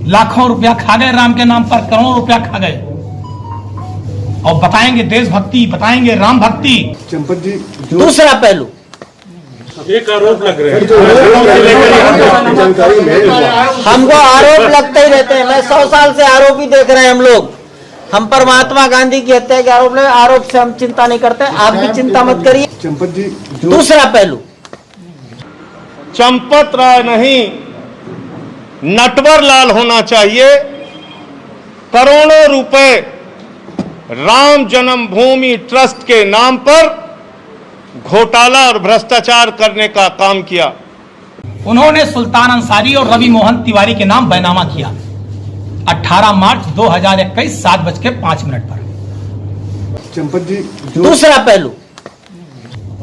लाखों रुपया खा गए राम के नाम पर, करोड़ों रुपया खा गए और बताएंगे देशभक्ति, बताएंगे राम भक्ति। चंपत जी, दूसरा पहलू, एक आरोप लग रहे हैं, हमको आरोप लगते ही रहते हैं। मैं 100 साल से आरोप ही देख रहे हैं हम लोग। हम पर महात्मा गांधी की हत्या के आरोप लगे, आरोप से हम चिंता नहीं करते। आप भी चिंता मत करिए। चंपत जी, दूसरा पहलू, चंपत राय नहीं नटवर लाल होना चाहिए। करोड़ों रुपए राम जन्मभूमि ट्रस्ट के नाम पर घोटाला और भ्रष्टाचार करने का काम किया। उन्होंने सुल्तान अंसारी और रवि मोहन तिवारी के नाम बैनामा किया 18 मार्च 2021 7:05 पर। चंपत जी, दूसरा पहलू,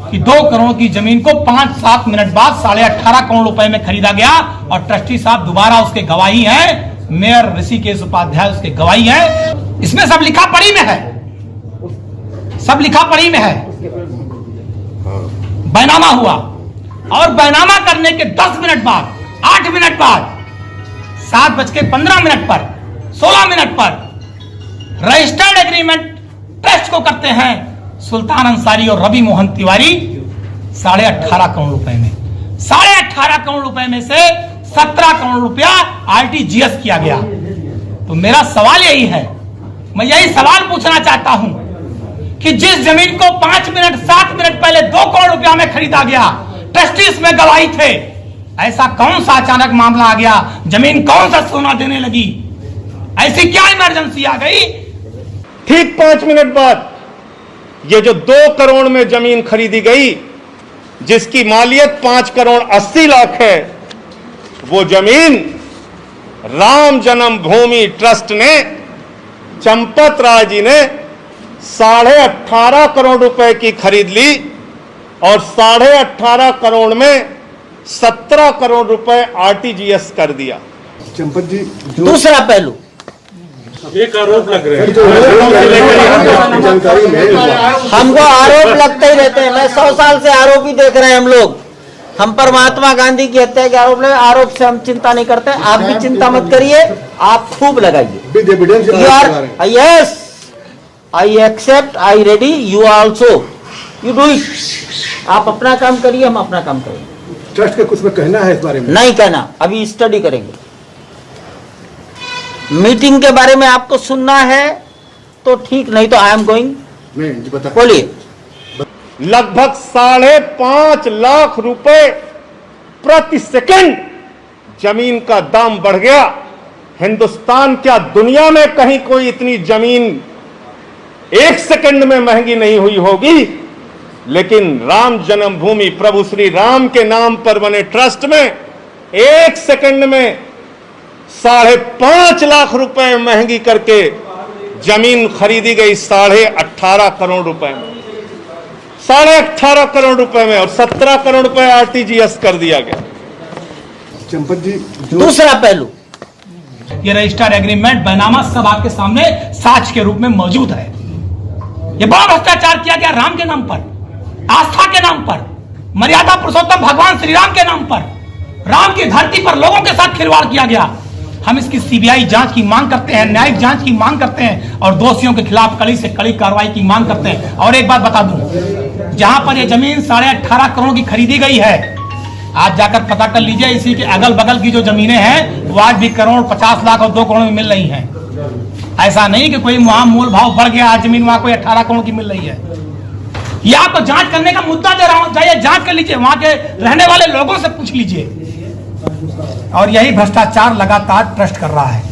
कि 2 करोड़ की जमीन को 5-7 मिनट बाद 18.5 करोड़ रुपए में खरीदा गया और ट्रस्टी साहब दोबारा उसके गवाही हैं, मेयर ऋषिकेश उपाध्याय उसके गवाही हैं। इसमें सब लिखा पढ़ी में है, सब लिखा पढ़ी में है। बैनामा हुआ और बैनामा करने के 10 मिनट बाद, 8 मिनट बाद 7:15 पर, 16 मिनट पर रजिस्टर्ड एग्रीमेंट ट्रस्ट को करते हैं सुल्तान अंसारी और रवि मोहन तिवारी 18.5 करोड़ रुपए में। 18.5 करोड़ रुपए में से 17 करोड़ रुपया आरटीजीएस किया गया। तो मेरा सवाल यही है, मैं यही सवाल पूछना चाहता हूं कि जिस जमीन को 5 मिनट 7 मिनट पहले 2 करोड़ रुपया में खरीदा गया, ट्रस्टीज में गवाही थे, ऐसा कौन सा अचानक मामला आ गया? जमीन कौन सा सोना देने लगी? ऐसी क्या इमरजेंसी आ गई? ठीक 5 मिनट बाद ये जो 2 करोड़ में जमीन खरीदी गई, जिसकी मालियत 5 करोड़ 80 लाख है, वो जमीन राम जन्मभूमि ट्रस्ट ने, चंपत राय जी ने 18.5 करोड़ रुपए की खरीद ली और 18.5 करोड़ में 17 करोड़ रुपए आरटीजीएस कर दिया। चंपत जी, दूसरा पहलू, एक आरोप लग रहे हैं, हमको आरोप लगते ही रहते हैं। मैं 100 साल से आरोप ही देख रहे हैं हम लोग। हम पर महात्मा गांधी की हत्या के आरोप लगे, आरोप से हम चिंता नहीं करते। आप भी चिंता मत करिए, आप खूब लगाइए। You are, yes, I accept, I ready, you also, you do it. आप अपना काम करिए, हम अपना काम करेंगे। ट्रस्ट का कुछ में कहना है इस बारे में? नहीं कहना, अभी स्टडी करेंगे। मीटिंग के बारे में आपको सुनना है तो ठीक, नहीं तो आई एम गोइंग। बोलिए। लगभग 5.5 लाख रुपए प्रति सेकंड जमीन का दाम बढ़ गया। हिंदुस्तान क्या दुनिया में कहीं कोई इतनी जमीन 1 सेकंड में महंगी नहीं हुई होगी, लेकिन राम जन्मभूमि प्रभु श्री राम के नाम पर बने ट्रस्ट में 1 सेकंड में 5.5 लाख रुपए महंगी करके जमीन खरीदी गई 18.5 करोड़ रुपए में, 18.5 करोड़ रुपए में, और 17 करोड़ रुपए आरटीजीएस कर दिया गया। चंपत जी, दूसरा पहलू, ये रजिस्टर्ड एग्रीमेंट बैनामा सब आपके सामने साक्ष्य के रूप में मौजूद है। ये बड़ा भ्रष्टाचार किया गया राम के नाम पर, आस्था के नाम पर, मर्यादा पुरुषोत्तम भगवान श्री राम के नाम पर, राम की धरती पर लोगों के साथ खिलवाड़ किया गया। हम इसकी सीबीआई जांच की मांग करते हैं, न्यायिक जांच की मांग करते हैं और दोषियों के खिलाफ कड़ी से कड़ी कार्रवाई की मांग करते हैं। और एक बात बता दूं, जहां पर यह जमीन 18.5 करोड़ की खरीदी गई है, आज जाकर पता कर लीजिए, इसी के अगल बगल की जो जमीनें हैं वो आज भी करोड़ 50 लाख और 2 करोड़ में मिल रही हैं। ऐसा नहीं कि कोई वहां मोल भाव बढ़ गया, आज जमीन वहां कोई 18 करोड़ की मिल रही है। यह आपको जांच करने का मुद्दा दे रहा हूं, जाइए जांच कर लीजिए, वहां के रहने वाले लोगों से पूछ लीजिए। और यही भ्रष्टाचार लगातार ट्रस्ट कर रहा है।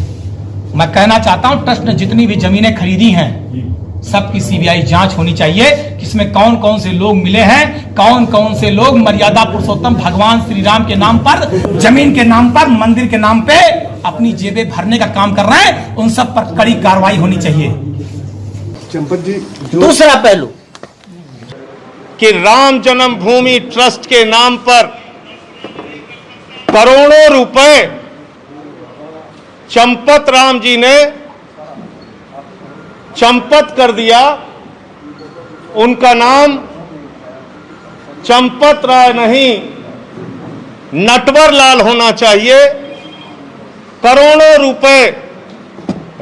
मैं कहना चाहता हूं, ट्रस्ट ने जितनी भी जमीनें खरीदी हैं सबकी सीबीआई जांच होनी चाहिए कि इसमें कौन कौन से लोग मिले हैं, कौन कौन से लोग मर्यादा पुरुषोत्तम भगवान श्री राम के नाम पर, जमीन के नाम पर, मंदिर के नाम पे अपनी जेबें भरने का काम कर रहे हैं। उन सब पर कड़ी कार्रवाई होनी चाहिए। चंपत जी, दूसरा पहलू, कि राम जन्मभूमि ट्रस्ट के नाम पर करोड़ों रुपए चंपत राम जी ने चंपत कर दिया। उनका नाम चंपत राय नहीं नटवर लाल होना चाहिए। करोड़ों रुपए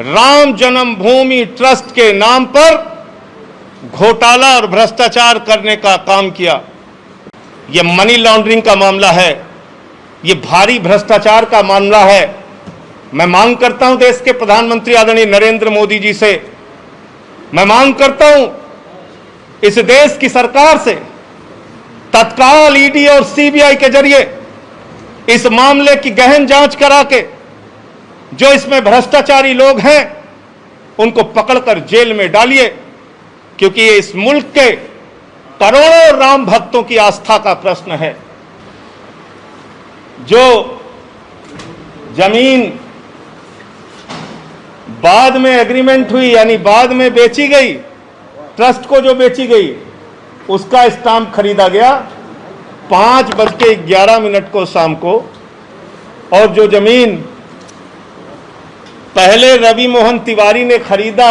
राम जन्मभूमि ट्रस्ट के नाम पर घोटाला और भ्रष्टाचार करने का काम किया। यह मनी लॉन्ड्रिंग का मामला है, यह भारी भ्रष्टाचार का मामला है। मैं मांग करता हूं देश के प्रधानमंत्री आदरणीय नरेंद्र मोदी जी से, मैं मांग करता हूं इस देश की सरकार से, तत्काल ईडी और सीबीआई के जरिए इस मामले की गहन जांच करा के जो इसमें भ्रष्टाचारी लोग हैं उनको पकड़कर जेल में डालिए, क्योंकि ये इस मुल्क के करोड़ों राम भक्तों की आस्था का प्रश्न है। जो जमीन बाद में एग्रीमेंट हुई, यानी बाद में बेची गई, ट्रस्ट को जो बेची गई उसका स्टाम्प खरीदा गया 5:11 को शाम को, और जो जमीन पहले रवि मोहन तिवारी ने खरीदा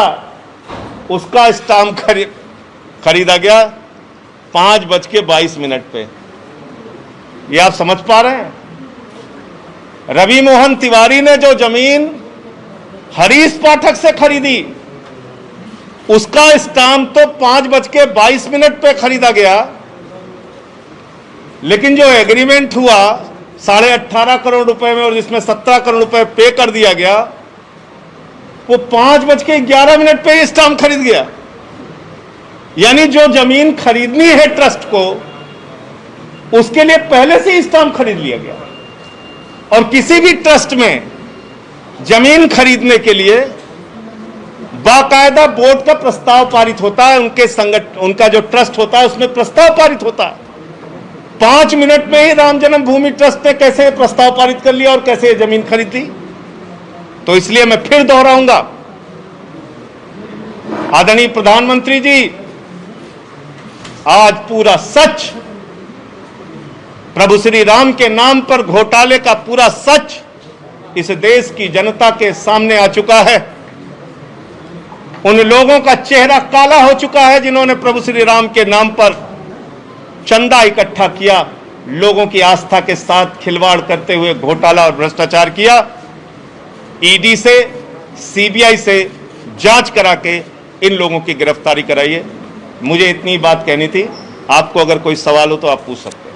उसका स्टाम्प खरीदा गया 5:22 पे। ये आप समझ पा रहे हैं? रवि मोहन तिवारी ने जो जमीन हरीश पाठक से खरीदी उसका स्टाम्प तो 5:22 पे खरीदा गया, लेकिन जो एग्रीमेंट हुआ 18.5 करोड़ रुपए में और जिसमें 17 करोड़ रुपए पे कर दिया गया, वो 5:11 पे स्टाम्प खरीद गया। यानी जो जमीन खरीदनी है ट्रस्ट को, उसके लिए पहले से ही स्टाम्प खरीद लिया गया। और किसी भी ट्रस्ट में जमीन खरीदने के लिए बाकायदा बोर्ड का प्रस्ताव पारित होता है, उनका जो ट्रस्ट होता है उसमें प्रस्ताव पारित होता है। 5 मिनट में ही राम जन्मभूमि ट्रस्ट ने कैसे प्रस्ताव पारित कर लिया और कैसे जमीन खरीद ली। तो इसलिए मैं फिर दोहराऊंगा, आदरणीय प्रधानमंत्री जी, आज पूरा सच, प्रभु श्री राम के नाम पर घोटाले का पूरा सच इस देश की जनता के सामने आ चुका है। उन लोगों का चेहरा काला हो चुका है जिन्होंने प्रभु श्री राम के नाम पर चंदा इकट्ठा किया, लोगों की आस्था के साथ खिलवाड़ करते हुए घोटाला और भ्रष्टाचार किया। ईडी से, सीबीआई से जांच करा के इन लोगों की गिरफ्तारी कराइए। मुझे इतनी बात कहनी थी। आपको अगर कोई सवाल हो तो आप पूछ सकते हैं।